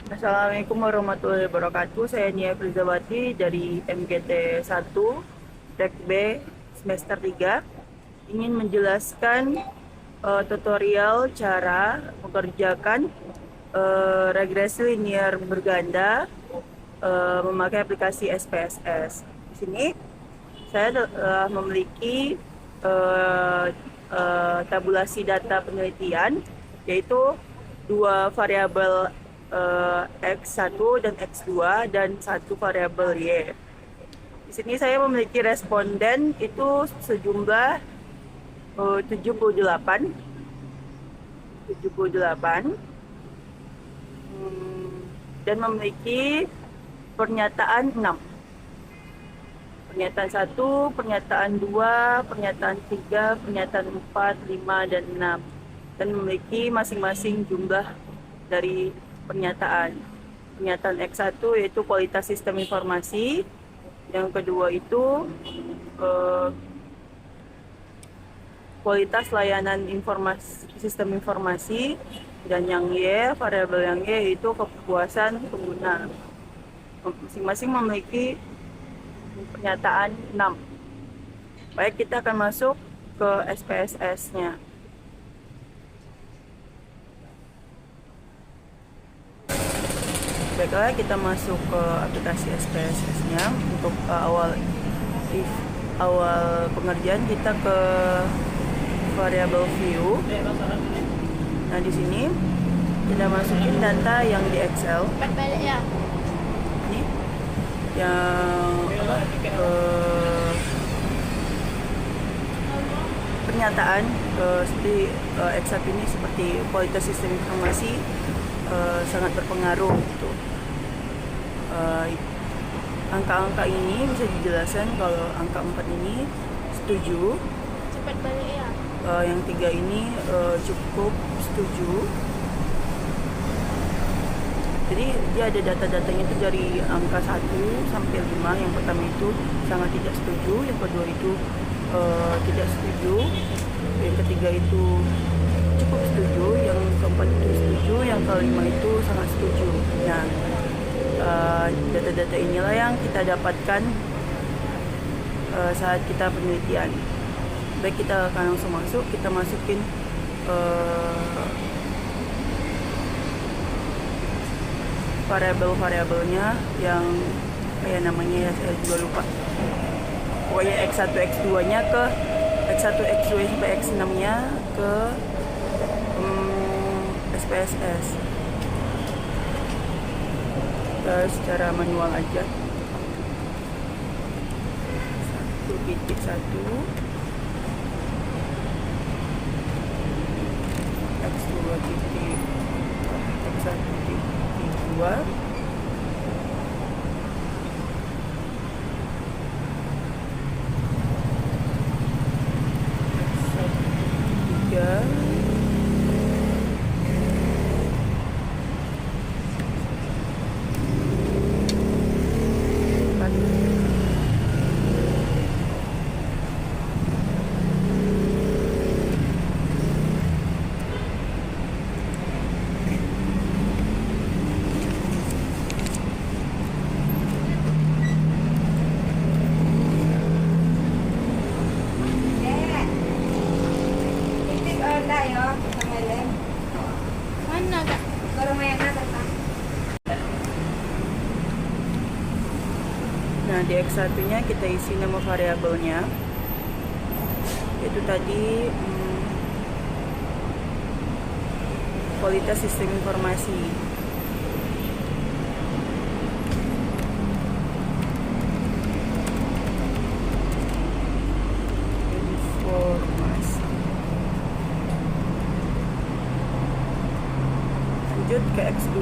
Assalamualaikum warahmatullahi wabarakatuh. Saya Nia Frizawati dari MGT 1 Tek B semester 3. Ingin menjelaskan tutorial cara mengerjakan regresi linear berganda memakai aplikasi SPSS. Di sini saya memiliki tabulasi data penelitian, yaitu dua variabel X1 dan X2 dan satu variabel Y. Di sini saya memiliki responden itu sejumlah 78 dan memiliki pernyataan 6. Pernyataan 1, pernyataan 2, pernyataan 3, pernyataan 4, 5, dan 6. Dan memiliki masing-masing jumlah dari pernyataan. Pernyataan X1 yaitu kualitas sistem informasi. Yang kedua itu kualitas layanan informasi, sistem informasi. Dan yang Y, variabel yang Y itu kepuasan pengguna. Masing-masing memiliki pernyataan 6. Baik, kita akan masuk ke SPSS-nya. Baiklah, kita masuk ke aplikasi SPSS-nya. Untuk awal pengerjaan kita ke variable view. Nah, di sini kita masukin data yang di Excel. Balik ya. Ini yang pernyataan seperti X1 ini, seperti kualitas sistem informasi sangat berpengaruh gitu. Angka-angka ini bisa dijelaskan kalau angka 4 ini setuju, Cepat balik ya. yang 3 ini cukup setuju. Jadi dia ada data-datanya itu dari angka 1 sampai 5. Yang pertama itu sangat tidak setuju, yang kedua itu tidak setuju, yang ketiga itu cukup setuju, yang keempat itu setuju, yang kelima itu sangat setuju. Nah, data-data inilah yang kita dapatkan saat kita penelitian. Baik, kita akan langsung masuk. Kita masukin variabel-variabelnya yang kayak namanya ya, saya juga lupa. Pokoknya X1, X2 nya ke X1, X2 sampai X6 nya ke SPSS. Kita secara manual aja. 1.1 X2 titik X1 titik 2 3 Mana kak? Nah, di X1 nya kita isi nama variabelnya, yaitu tadi kualitas sistem informasi. Lanjut ke X2.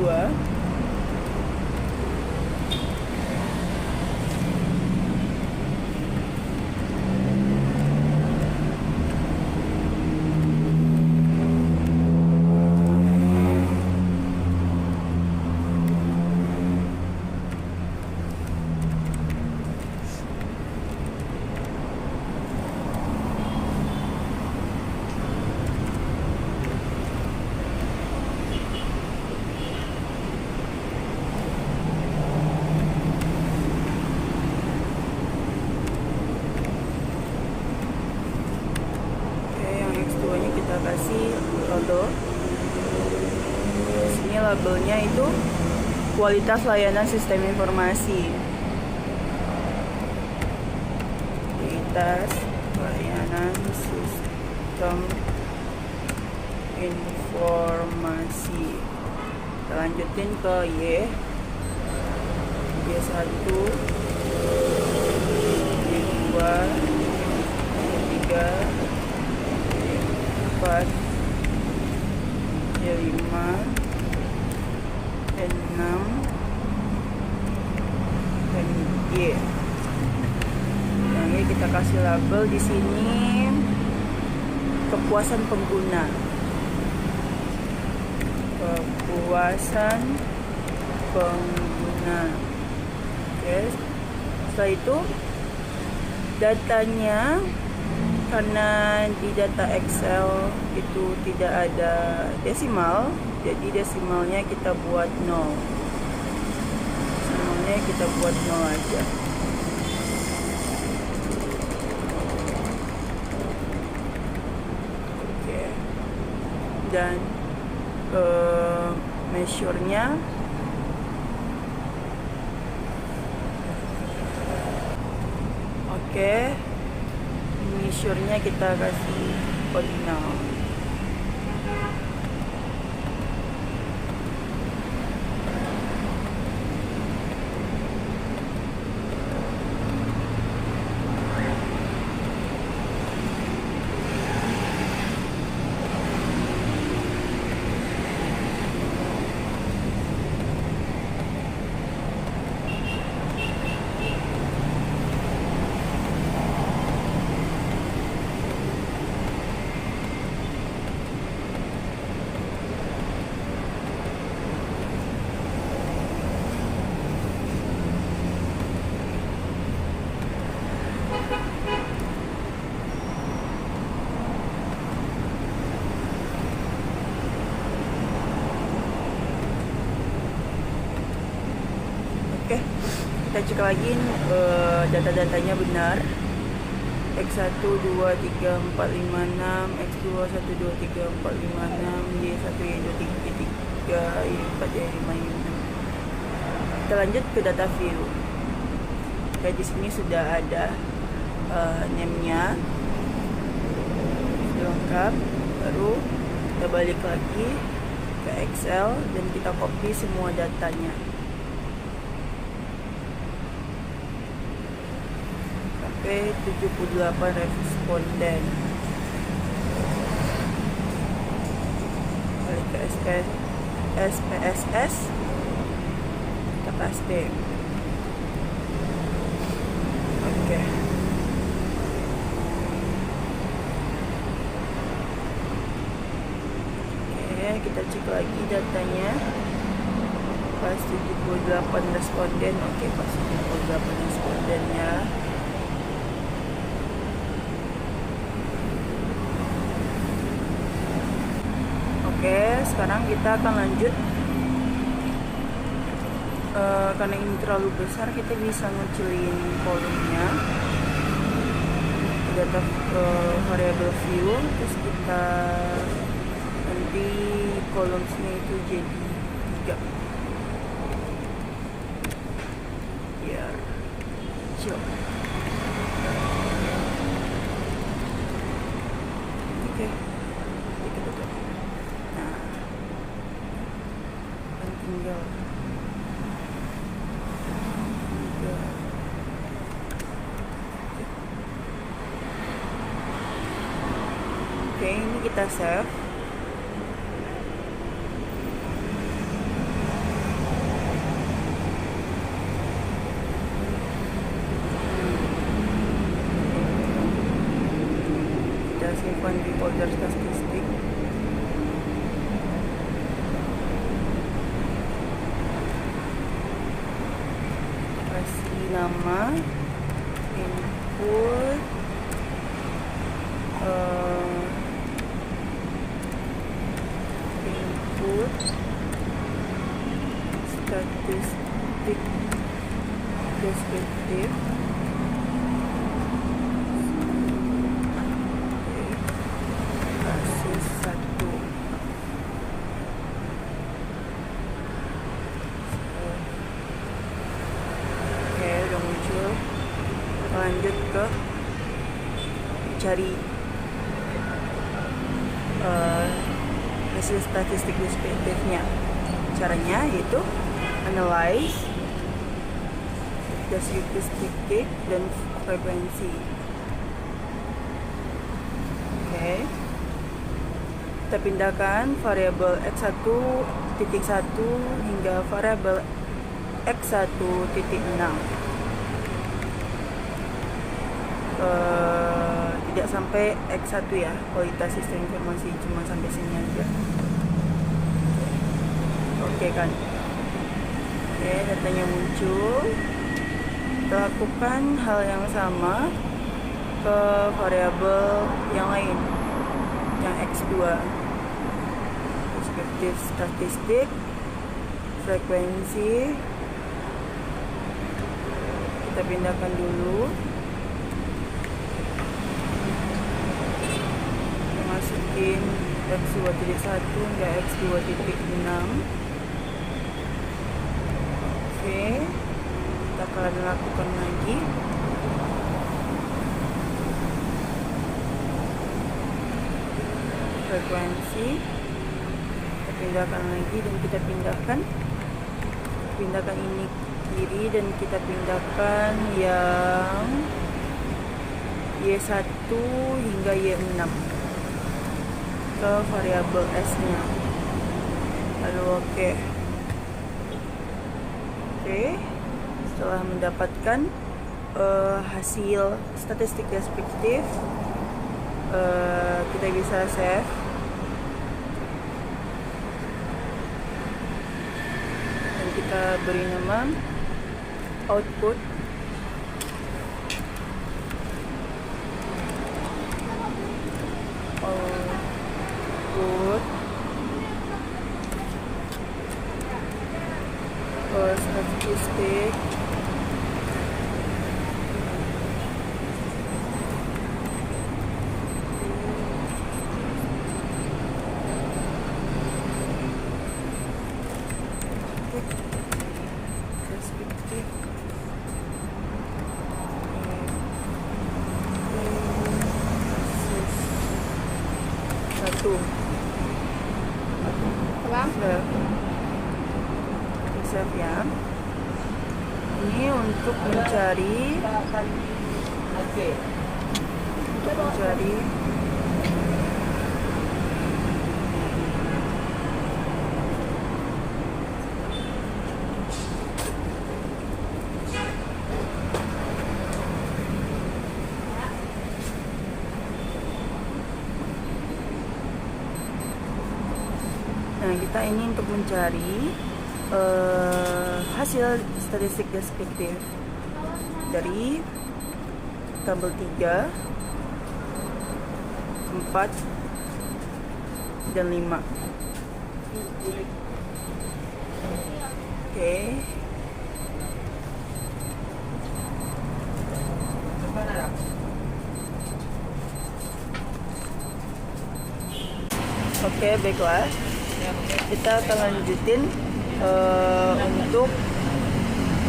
kita kasih label. Di sini labelnya itu kualitas layanan sistem informasi. Kualitas layanan sistem informasi. Kita lanjutin ke Y1, Y2, Y3, Y4, Y5, Y6, dan Y. Yang ini kita kasih label di sini kepuasan pengguna. Kepuasan pengguna. Oke. Setelah itu datanya, karena di data Excel itu tidak ada desimal, jadi desimalnya kita buat 0. Desimalnya kita buat 0 aja. Oke. Dan measure-nya oke. Measure-nya kita kasih ordinal. Oke, kita cek lagi data-datanya benar. X1, 2, 3, 4, 5, 6, X2, 1, 2, 3, 4, 5, 6, Y1, Y2, Y3, Y4, Y5, Y6. Kita lanjut ke data view. Oke, di sini sudah ada name-nya, sudah lengkap. Baru kita balik lagi ke Excel dan kita copy semua datanya. Sampai 78 responden. Balik ke SPSS, kita paste. Oke. Oke, kita cek lagi datanya. Pas 78 responden. Oke, pas 78 respondennya. Oke, sekarang kita akan lanjut. Karena ini terlalu besar, kita bisa ngecilin kolomnya. Data variable view, terus kita nanti kolomnya itu jadi 3 biar kecil. Oke. Tinggal oke, ini kita save. Kita simpan di folder statistik. Nama, input, statistik deskriptif, basis mencari hasil statistik deskriptifnya. Caranya yaitu analyze, deskriptif, dan frekuensi. Oke. Kita pindahkan variabel x1.1 hingga variabel x1.6. Tidak sampai x1 ya, kualitas sistem informasi cuma sampai sini aja. Oke kan. Oke, datanya muncul. Kita lakukan hal yang sama ke variabel yang lain, yang x2. Deskriptif statistik, frekuensi. Kita pindahkan dulu. Masukin x2.1 hingga x2.6. Oke, kita akan lakukan lagi. Frekuensi kita pindahkan lagi, dan kita pindahkan ini kiri, dan kita pindahkan yang Y1 hingga Y6 ke variabel S-nya. Lalu oke. Setelah mendapatkan hasil statistik deskriptif, kita bisa save. Dan kita beri nama output. Statistik deskriptif satu. Save ya. Ini untuk mencari kita ini untuk mencari hasil statistik deskriptif dari tabel 3, 4, dan 5. Oke. Oke, baiklah. Kita akan lanjutin untuk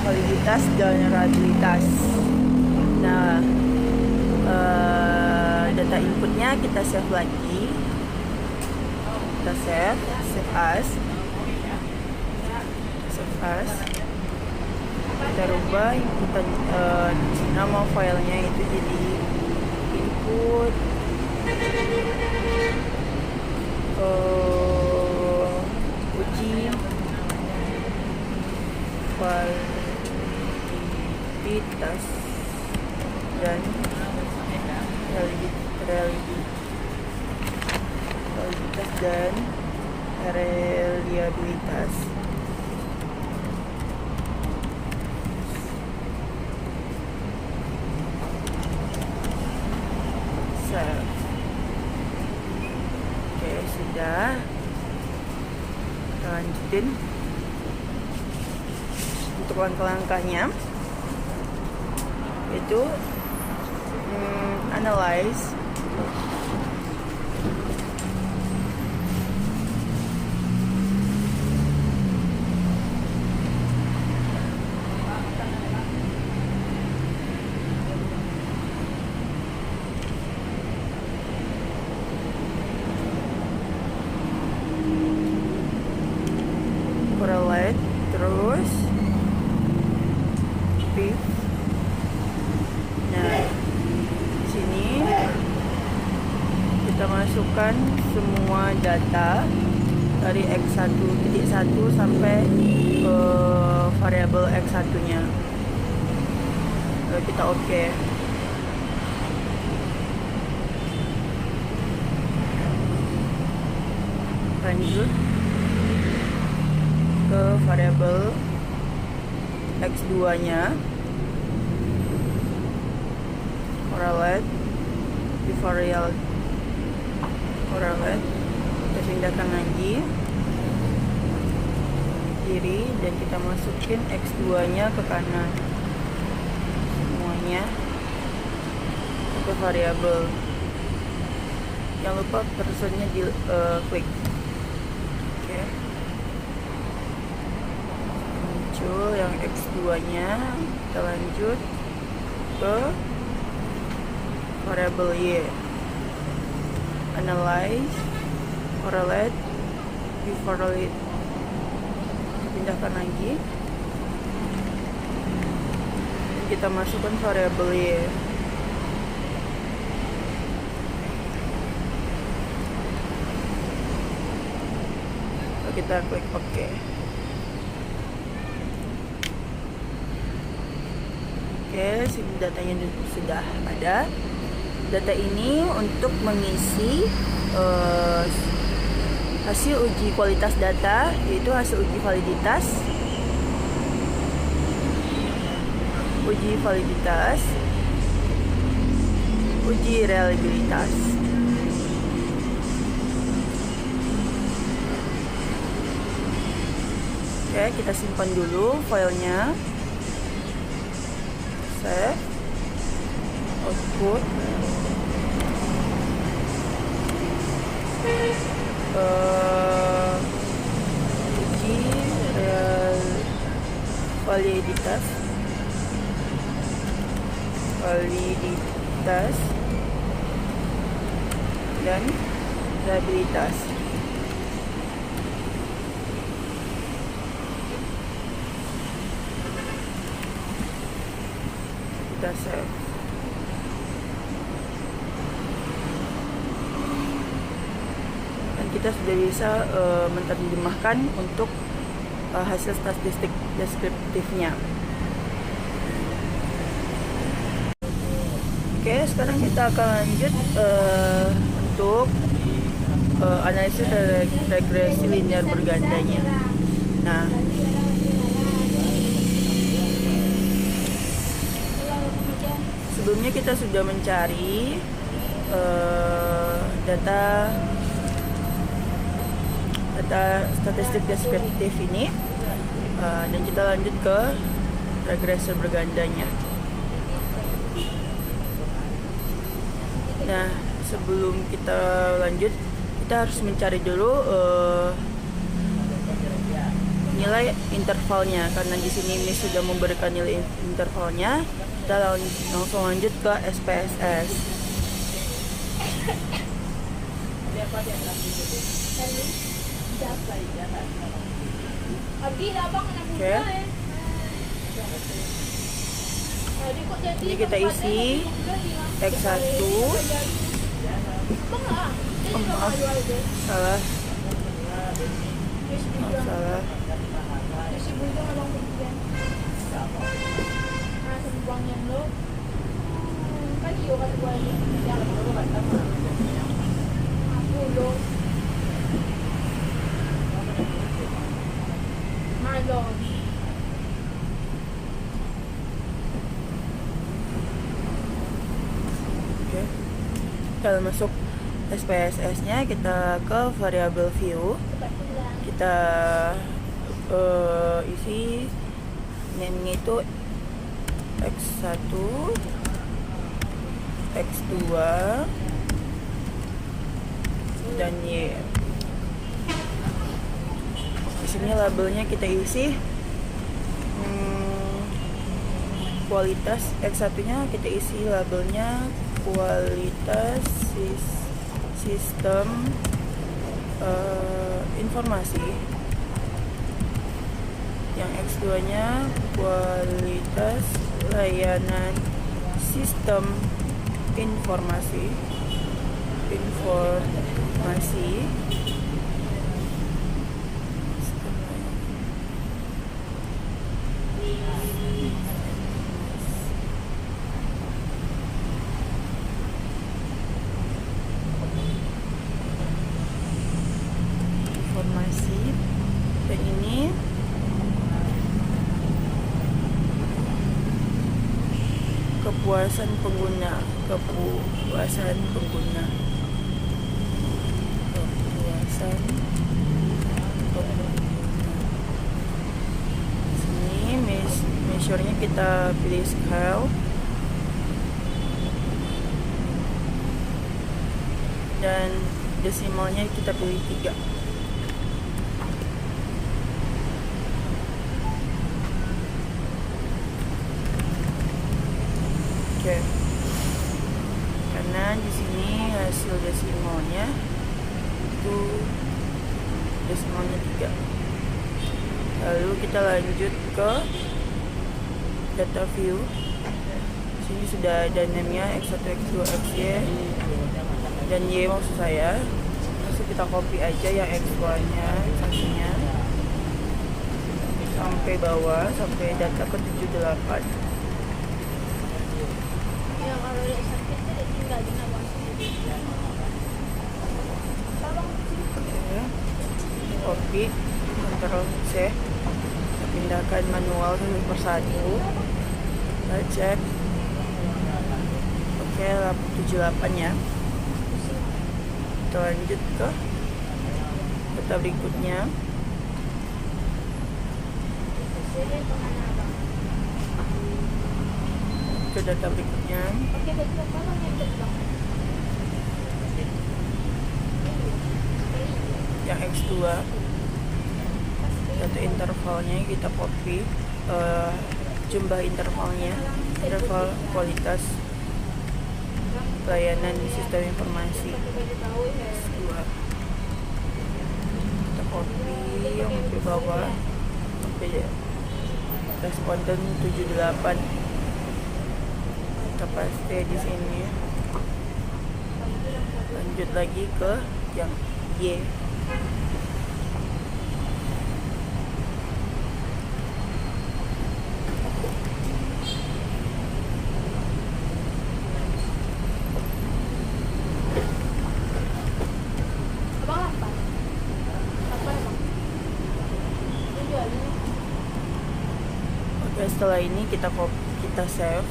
validitas dan reliabilitas. Nah, data inputnya kita save lagi. Kita save as. Kita rubah inputan, nama filenya itu jadi input uji validitas dan reliabilitas. Oke, sudah. Kita lanjutin untuk langkah-langkahnya, yaitu analyze, masukkan semua data dari x1.1 sampai ke variabel x1 nya. Lalu kita oke. Lanjut ke variabel x2 nya, correlate di correlate, kita pindahkan lagi kiri dan kita masukin x2 nya ke kanan, semuanya ke variabel. Jangan lupa cursornya di klik. Oke. Muncul yang x2 nya, kita lanjut ke variabel y, analyze, correlate, correlate, pindahkan lagi, kita masukkan variabel y. Kita klik OK. Oke, datanya sudah ada. Data ini untuk mengisi hasil uji kualitas data, yaitu hasil uji validitas, uji reliabilitas. Oke, kita simpan dulu filenya, save, output, uji validitas dan reliabilitas. Kita save. Dan kita sudah bisa menerjemahkan untuk hasil statistik deskriptifnya. Oke, sekarang kita akan lanjut untuk analisis regresi linear bergandanya. Nah, sebelumnya kita sudah mencari data statistik deskriptif ini, dan kita lanjut ke regresi bergandanya. Nah, sebelum kita lanjut, kita harus mencari dulu nilai intervalnya, karena di sini ini sudah memberikan nilai intervalnya. Kita langsung lanjut ke SPSS. Oke. Ini kita isi X1. Maaf, salah. Kalau masuk SPSS-nya, kita ke variabel view, kita isi name-nya itu X1, X2, dan Y. Di sini labelnya kita isi kualitas. X1-nya kita isi labelnya kualitas sistem informasi. Yang X2-nya kualitas layanan sistem informasi. informasi. Informasi, dan ini kepuasan pengguna, kepuasan pengguna, kepuasan pengguna. Sini measure-nya kita pilih scale, dan desimalnya kita pilih 3. Oke. Karena di sini hasil desimalnya itu desimalnya 3. Lalu kita lanjut ke data view. Sini sudah ada name-nya X1, X2, XY dan Y maksud saya. Langsung kita copy aja yang X1-nya, X1-nya sampai bawah, sampai data ke 78. Yang kalau dia sakit dia tinggal di bawah. Oke. Copy, Ctrl C, kita pindahkan manual satu persatu. Kita cek. Oke, 78 ya. Kita lanjut ke data berikutnya. Ke data berikutnya. Pakai baju apa yang terbang? Yang X2, data intervalnya kita copy, jumlah intervalnya, interval kualitas pelayanan sistem informasi X2. Kita copy yang di bawah sampai responden 78. Kita paste di sini. Lanjut lagi ke yang Y. Abang apa? Apa abang? Ini jualnya. Oke, setelah ini kita save.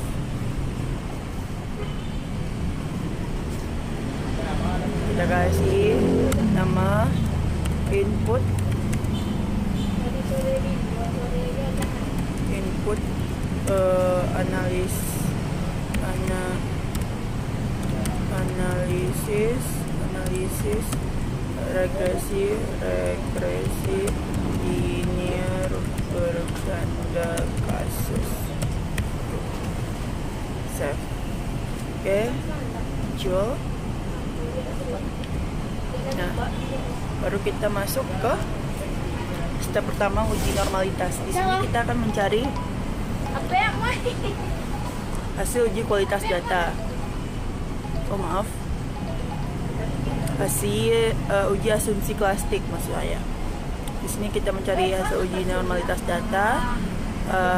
Kita kasih nama input analisis regresi linear berganda kasus. Save. Oke, muncul. Nah, baru kita masuk ke step pertama, uji normalitas. Di sini kita akan mencari Apa yang main? hasil uji kualitas data. Oh maaf, hasil uji asumsi klasik maksud saya. Di sini kita mencari hasil uji normalitas data,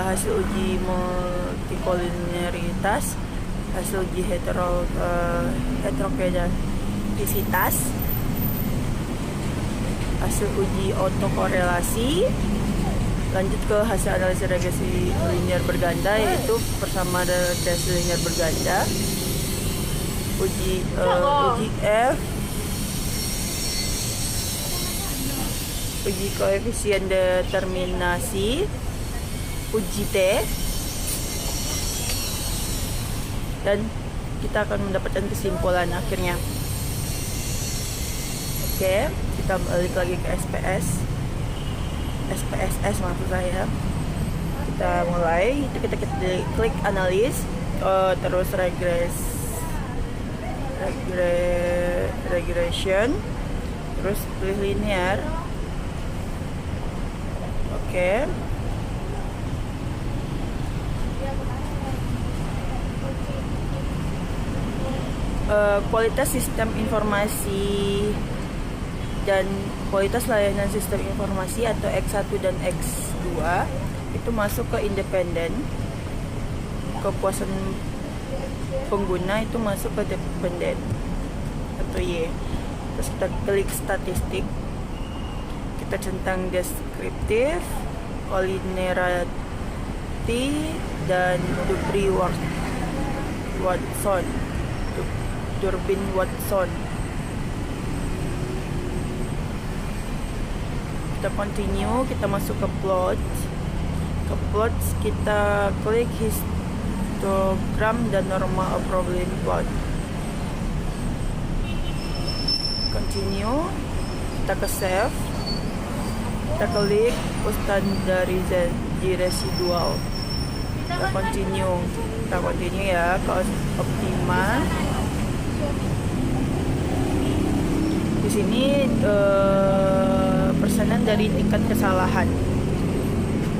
hasil uji multikoliniaritas, hasil uji heterogenisitas, hasil uji autokorelasi, lanjut ke hasil analisis regresi linear berganda, yaitu persamaan regresi linear berganda, uji F, uji koefisien determinasi, uji T, dan kita akan mendapatkan kesimpulan akhirnya. Oke, kita balik lagi ke SPSS maksud saya. Kita mulai, itu kita klik analis, terus regression, terus pilih linear. Oke. Kualitas sistem informasi dan kualitas layanan sistem informasi atau X1 dan X2 itu masuk ke independen. Kepuasan pengguna itu masuk ke dependent atau Y. Terus kita klik statistik, kita centang deskriptif, Olinerati dan Durbin Watson. Kita continue, kita masuk ke plot. Ke plot kita klik histogram dan normal of problem plot. Continue, kita ke save, kita klik standarisasi residual. Kita continue ya ke optimal. Di sini persenan dari tingkat kesalahan.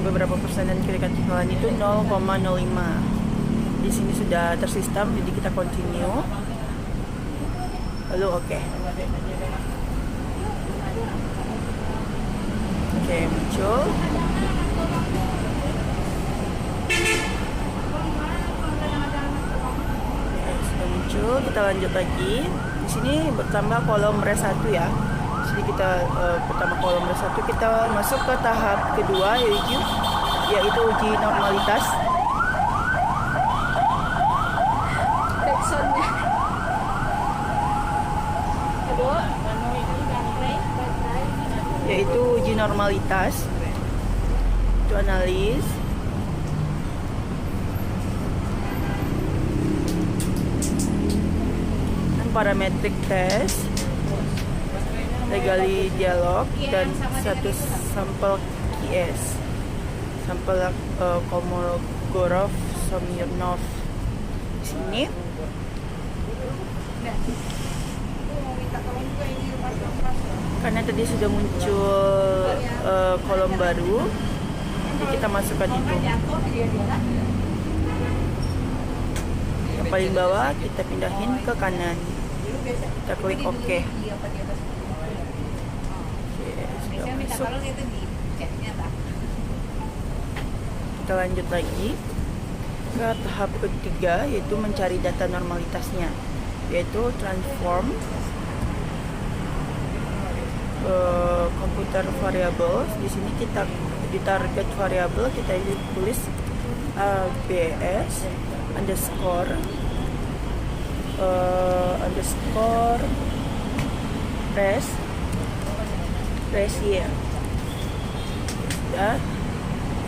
Beberapa persenan tingkat kesalahan itu 0,05. Di sini sudah tersistem, jadi kita continue. Lalu oke, muncul. Sudah muncul, kita lanjut lagi. Di sini bertambah kolom res 1 ya. Jadi kita pertama kolom res 1, kita masuk ke tahap kedua yaitu uji normalitas. Backsoundnya. Yaitu uji normalitas. Itu analis. Parametric test, legali dialog, dan satu sampel QS, sampel Komologorov Smirnov. Di sini karena tadi sudah muncul kolom baru, jadi kita masukkan itu. Yang paling bawah kita pindahin ke kanan. Kita klik OK. Sudah masuk. Kita lanjut lagi ke tahap ketiga, yaitu mencari data normalitasnya, yaitu transform komputer variables. Di sini kita di target variable kita tulis ABS underscore res year. Ya,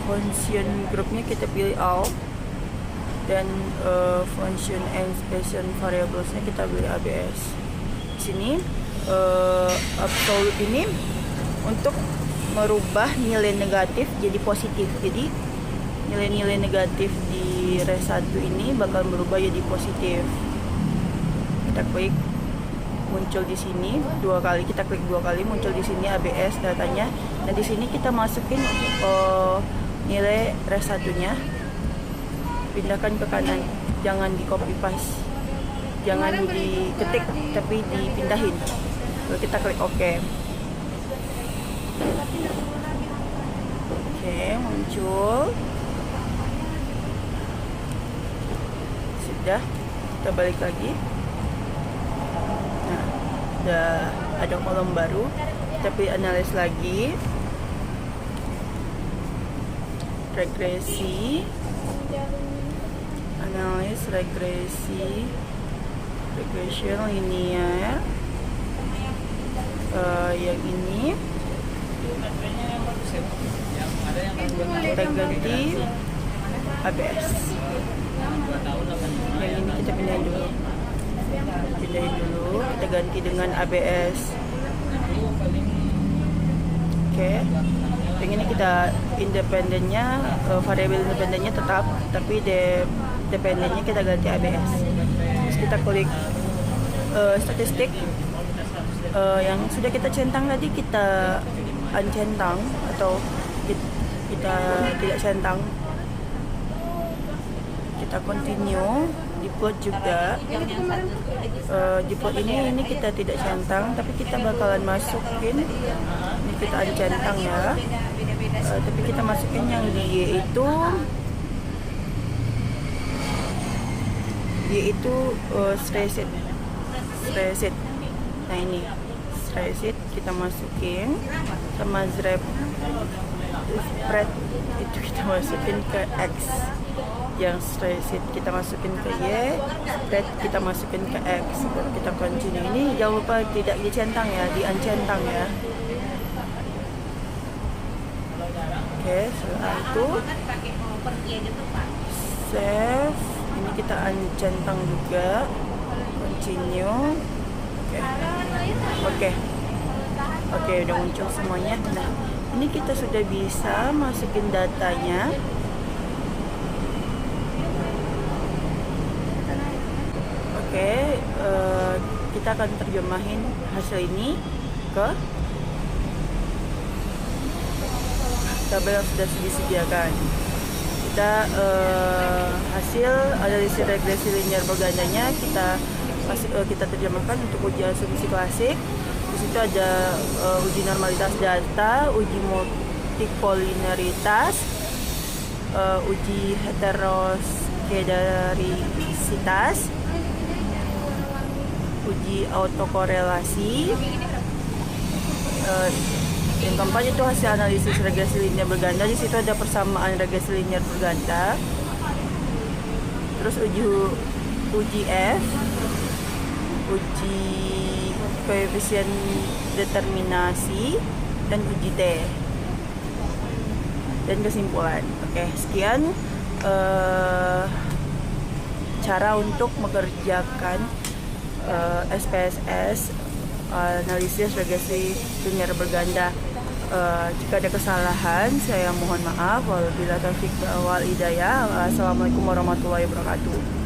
function grupnya kita pilih all, dan function and expression variablesnya kita pilih ABS. Di sini absolute ini untuk merubah nilai negatif jadi positif. Jadi nilai-nilai negatif di res 1 ini bakal berubah jadi positif. Kita klik, muncul di sini 2 kali, kita klik 2 kali, muncul di sini ABS datanya. Nah, di sini kita masukin nilai res 1-nya. Pindahkan ke kanan, jangan di copy paste. Jangan diketik tapi dipindahin. Lalu kita klik OK. Oke, muncul. Sudah, kita balik lagi. Nah, udah ada kolom baru. Kita pilih analis lagi. Regresi. Analis regresi. Regression linear. Yang ini kita ganti ABS. Yang ini kita pindahin dulu. Kita ganti dengan ABS. Oke. Yang ini kita independennya, variabel independennya tetap, tapi dependennya kita ganti ABS. Terus kita klik statistik. Yang sudah kita centang tadi kita uncentang atau kita tidak centang. Kita continue di jiplot juga. Jiplot ini kita tidak centang, tapi kita bakalan masukin. Ini kita centang ya. Tapi kita masukin yang dia itu stressit. Nah ini stressit kita masukin sama spread itu kita masukin ke X. Yang stressit kita masukin ke Y, spread kita masukin ke X. Baru kita continue. Ini jangan lupa tidak dicentang ya, diencentang ya. Oke, setelah itu save. Ini kita centang juga, continue. Oke, udah muncul semuanya. Nah, ini kita sudah bisa masukin datanya. Oke, kita akan terjemahin hasil ini ke tabel yang sudah disediakan. Kita hasil analisis regresi linear bergandanya kita terjemahkan untuk uji asumsi klasik. Di situ ada uji normalitas data, uji multikoliniaritas, uji heteroskedarisitas, uji autokorelasi. Yang keempat itu hasil analisis regresi linear berganda. Di situ ada persamaan regresi linear berganda. Terus uji F, uji koefisien determinasi, dan uji T. Dan kesimpulan. Oke, sekian cara untuk mengerjakan SPSS analisis regresi linear berganda. Jika ada kesalahan, saya mohon maaf. Wabillahi taufiq wal hidayah. Assalamualaikum warahmatullahi wabarakatuh.